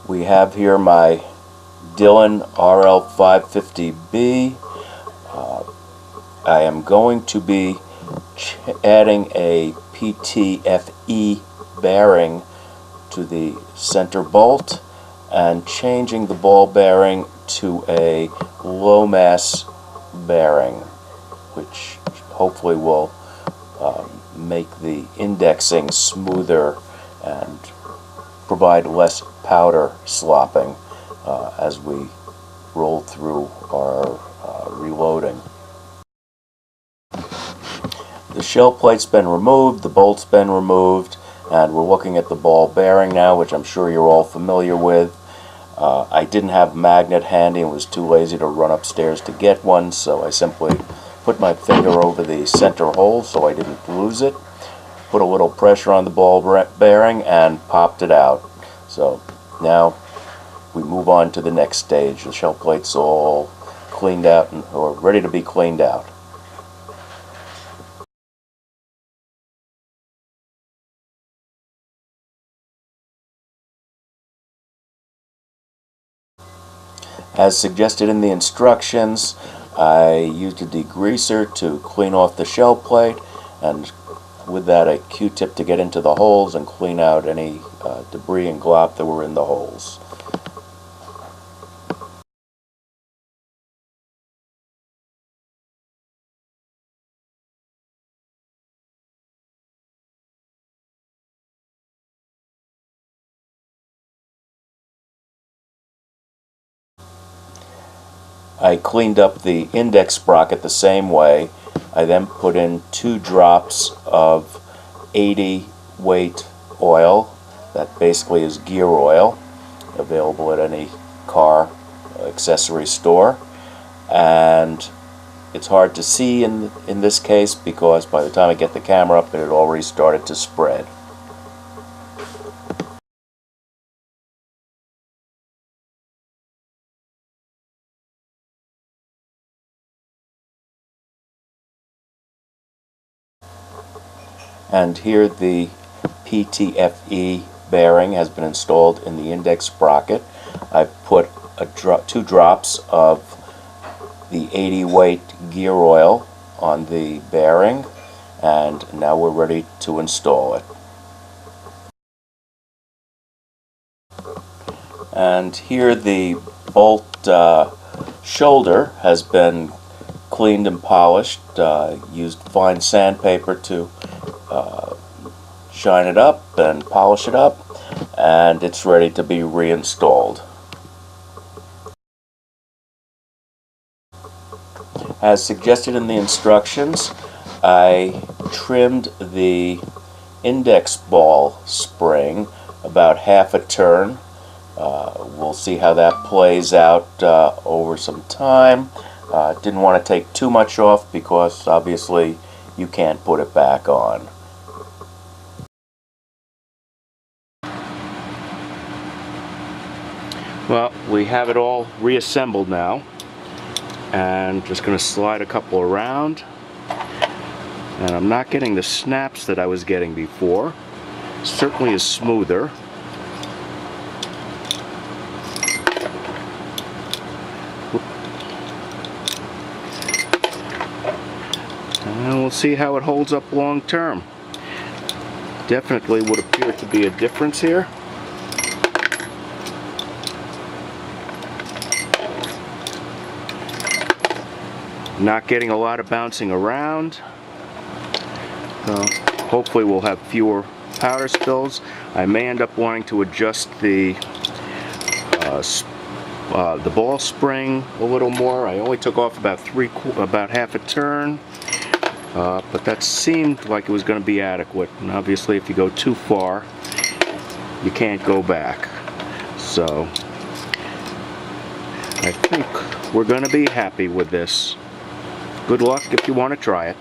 We have here my Dillon RL-550B. I am going to be adding a PTFE bearing to the center bolt and changing the ball bearing to a low mass bearing, which hopefully will make the indexing smoother and provide less powder slopping as we roll through our reloading. The shell plate's been removed, the bolt's been removed, and we're looking at the ball bearing now, which I'm sure you're all familiar with. I didn't have a magnet handy and was too lazy to run upstairs to get one, so I simply put my finger over the center hole so I didn't lose it, put a little pressure on the ball bearing, and popped it out. So now we move on to the next stage. The shell plate's all cleaned out or ready to be cleaned out. As suggested in the instructions, I used a degreaser to clean off the shell plate, and with that a Q-tip to get into the holes and clean out any debris and glop that were in the holes. I cleaned up the index sprocket the same way. I then put in 2 drops of 80 weight oil. That basically is gear oil, available at any car accessory store. And it's hard to see in this case because by the time I get the camera up, it had already started to spread. And here the PTFE bearing has been installed in the index sprocket. I've put 2 drops of the 80 weight gear oil on the bearing, and now we're ready to install it. And here the bolt shoulder has been cleaned and polished. Used fine sandpaper to shine it up and polish it up, and it's ready to be reinstalled. As suggested in the instructions, I trimmed the index ball spring about half a turn. We'll see how that plays out over some time. Didn't want to take too much off because obviously you can't put it back on. Well, we have it all reassembled now, and just going to slide a couple around, and I'm not getting the snaps that I was getting before. Certainly is smoother. And we'll see how it holds up long term. Definitely would appear to be a difference here. Not getting a lot of bouncing around. Hopefully we'll have fewer powder spills. I may end up wanting to adjust the ball spring a little more. I only took off about half a turn, but that seemed like it was going to be adequate. And obviously, if you go too far, you can't go back. So I think we're going to be happy with this. Good luck if you want to try it.